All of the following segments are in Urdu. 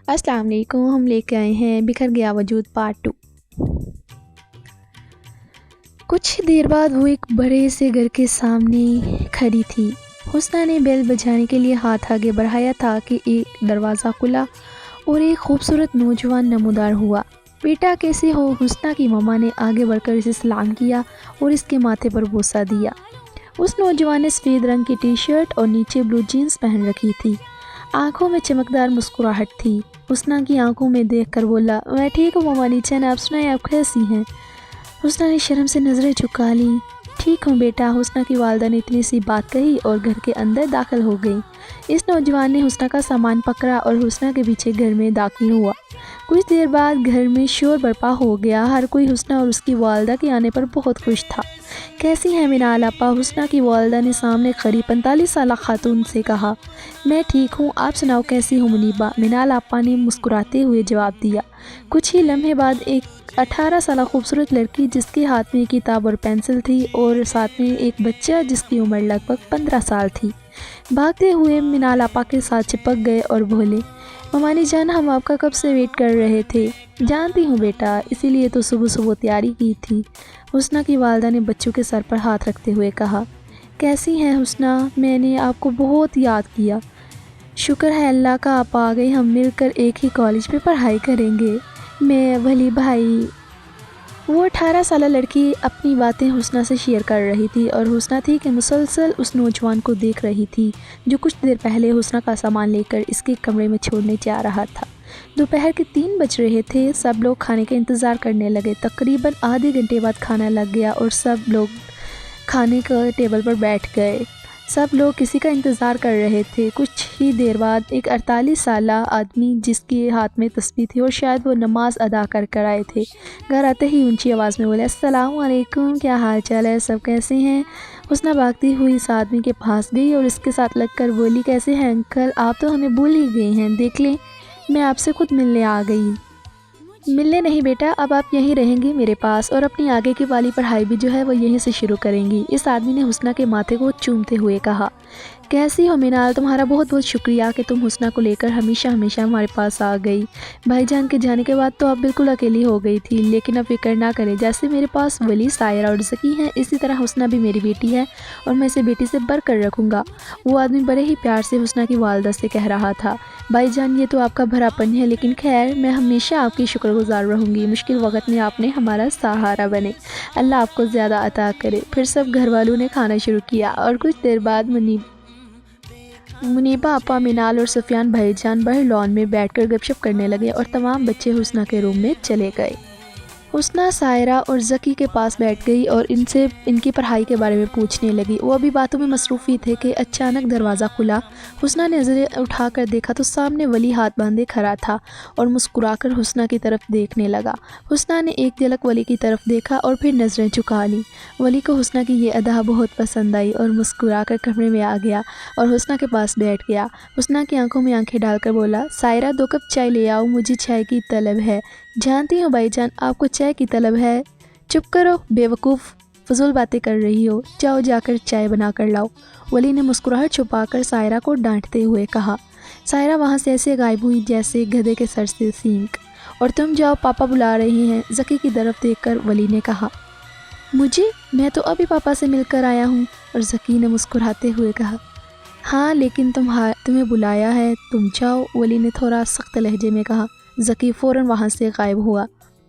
السلام علیکم، ہم لے کے آئے ہیں بکھر گیا وجود پارٹ 2۔ کچھ دیر بعد وہ ایک بڑے سے گھر کے سامنے کھڑی تھی۔ حسنہ نے بیل بجانے کے لیے ہاتھ آگے بڑھایا تھا کہ ایک دروازہ کھلا اور ایک خوبصورت نوجوان نمودار ہوا۔ بیٹا کیسے ہو؟ حسنہ کی ماما نے آگے بڑھ کر اسے سلام کیا اور اس کے ماتھے پر بوسہ دیا۔ اس نوجوان نے سفید رنگ کی ٹی شرٹ اور نیچے بلو جینز پہن رکھی تھی۔ آنکھوں میں چمکدار مسکراہٹ تھی۔ حسنہ کی آنکھوں میں دیکھ کر بولا، میں ٹھیک ہوں ماما جان، آپ سنائیں آپ کیسی ہیں؟ حسنہ نے شرم سے نظریں جھکا لیں۔ ٹھیک ہوں بیٹا، حسنہ کی والدہ نے اتنی سی بات کہی اور گھر کے اندر داخل ہو گئی۔ اس نوجوان نے حسنہ کا سامان پکڑا اور حسنہ کے پیچھے گھر میں داخل ہوا۔ کچھ دیر بعد گھر میں شور برپا ہو گیا۔ ہر کوئی حسنہ اور اس کی والدہ کے آنے پر بہت خوش تھا۔ کیسی ہیں منال آپا؟ حسنہ کی والدہ نے سامنے کھڑی 45 سالہ خاتون سے کہا۔ میں ٹھیک ہوں، آپ سناؤ کیسی ہوں منیبا؟ منال آپا نے مسکراتے ہوئے جواب دیا۔ کچھ ہی لمحے بعد ایک 18 سالہ خوبصورت لڑکی جس کے ہاتھ میں کتاب اور پینسل تھی اور ساتھ میں ایک بچہ جس کی عمر لگ بھگ 15 سال تھی، بھاگتے ہوئے منال آپا کے ساتھ چپک گئے اور بولے، ممانی جان ہم آپ کا کب سے ویٹ کر رہے تھے۔ جانتی ہوں بیٹا، اسی لیے تو صبح صبح تیاری کی تھی، حسنہ کی والدہ نے بچوں کے سر پر ہاتھ رکھتے ہوئے کہا۔ کیسی ہیں حسنہ؟ میں نے آپ کو بہت یاد کیا۔ شکر ہے اللہ کا آپ آ گئی، ہم مل کر ایک ہی کالج میں پڑھائی کریں گے، میں ولی بھائی۔ وہ 18 سالہ لڑکی اپنی باتیں حسنہ سے شیئر کر رہی تھی اور حسنہ تھی کہ مسلسل اس نوجوان کو دیکھ رہی تھی جو کچھ دیر پہلے حسنہ کا سامان لے کر اس کے کمرے میں چھوڑنے جا رہا تھا۔ دوپہر کے 3 بج رہے تھے۔ سب لوگ کھانے کا انتظار کرنے لگے۔ تقریباً آدھے گھنٹے بعد کھانا لگ گیا اور سب لوگ کھانے کے ٹیبل پر بیٹھ گئے۔ سب لوگ کسی کا انتظار کر رہے تھے۔ کچھ ہی دیر بعد ایک 48 سالہ آدمی جس کے ہاتھ میں تسبیح تھی اور شاید وہ نماز ادا کر آئے تھے، گھر آتے ہی اونچی آواز میں بولے، السلام علیکم، کیا حال چال ہے، سب کیسے ہیں؟ حسنہ بھاگتی ہوئی اس آدمی کے پاس گئی اور اس کے ساتھ لگ کر بولی، کیسے ہیں انکل؟ آپ تو ہمیں بھول ہی گئے ہیں، دیکھ لیں میں آپ سے خود ملنے آ گئی۔ ملنے نہیں بیٹا، اب آپ یہیں رہیں گی میرے پاس اور اپنی آگے کی والی پڑھائی بھی جو ہے وہ یہیں سے شروع کریں گی، اس آدمی نے حسنہ کے ماتھے کو چومتے ہوئے کہا۔ کیسی ہو منال؟ تمہارا بہت بہت شکریہ کہ تم حسنہ کو لے کر ہمیشہ ہمارے پاس آ گئی۔ بھائی جان کے جانے کے بعد تو آپ بالکل اکیلی ہو گئی تھی، لیکن اب فکر نہ کریں، جیسے میرے پاس ولی، سائرہ اور ذکی ہیں، اسی طرح حسنہ بھی میری بیٹی ہے اور میں اسے بیٹی سے بڑھ کر رکھوں گا۔ وہ آدمی بڑے ہی پیار سے حسنہ کی والدہ سے کہہ رہا تھا۔ بھائی جان یہ تو آپ کا بھراپن ہے، لیکن خیر میں ہمیشہ آپ کی شکر گزار رہوں گی، مشکل وقت میں آپ نے ہمارا سہارا بنے، اللہ آپ کو زیادہ عطا کرے۔ پھر سب گھر والوں نے کھانا شروع کیا اور کچھ دیر بعد منیبہ آپا، منال اور سفیان بھائی جان باہر لان میں بیٹھ کر گپ شپ کرنے لگے اور تمام بچے حسنہ کے روم میں چلے گئے۔ حسنہ سائرہ اور ذکی کے پاس بیٹھ گئی اور ان سے ان کی پڑھائی کے بارے میں پوچھنے لگی۔ وہ ابھی باتوں میں مصروف ہی تھے کہ اچانک دروازہ کھلا۔ حسنہ نے نظریں اٹھا کر دیکھا تو سامنے ولی ہاتھ باندھے کھڑا تھا اور مسکرا کر حسنہ کی طرف دیکھنے لگا۔ حسنہ نے ایک جھلک ولی کی طرف دیکھا اور پھر نظریں جھکا لیں۔ ولی کو حسنہ کی یہ ادا بہت پسند آئی اور مسکرا کر کمرے میں آ گیا اور حسنہ کے پاس بیٹھ گیا۔ حسنہ کی آنکھوں میں آنکھیں ڈال کر بولا، سائرہ 2 کپ چائے لے آؤ، مجھے چائے کی طلب ہے۔ جانتی ہوں بھائی جان آپ کو چائے کی طلب ہے۔ چپ کرو بے وقوف، فضول باتیں کر رہی ہو، جاؤ جا کر چائے بنا کر لاؤ، ولی نے مسکراہٹ چھپا کر سائرہ کو ڈانٹتے ہوئے کہا۔ سائرہ وہاں سے ایسے غائب ہوئی جیسے گدھے کے سر سے سینگ۔ اور تم جاؤ، پاپا بلا رہے ہیں، ذکی کی طرف دیکھ کر ولی نے کہا۔ مجھے؟ میں تو ابھی پاپا سے مل کر آیا ہوں، اور ذکی نے مسکراتے ہوئے کہا۔ ہاں لیکن تمہیں بلایا ہے، تم جاؤ، ولی نے تھوڑا سخت لہجے میں کہا۔ ذکی فوراً وہاں سے غائب ہوا۔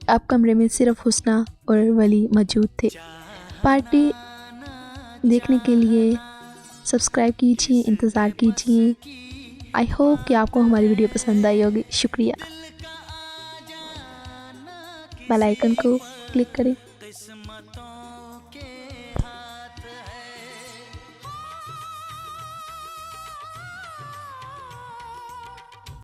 اب کمرے میں صرف حسنہ اور ولی موجود تھے۔ پارٹی دیکھنے کے لیے سبسکرائب کیجیے، انتظار کیجیے۔ آئی ہوپ کہ آپ کو ہماری ویڈیو پسند آئی ہوگی۔ شکریہ۔ بیل آئیکن کو کلک کریں۔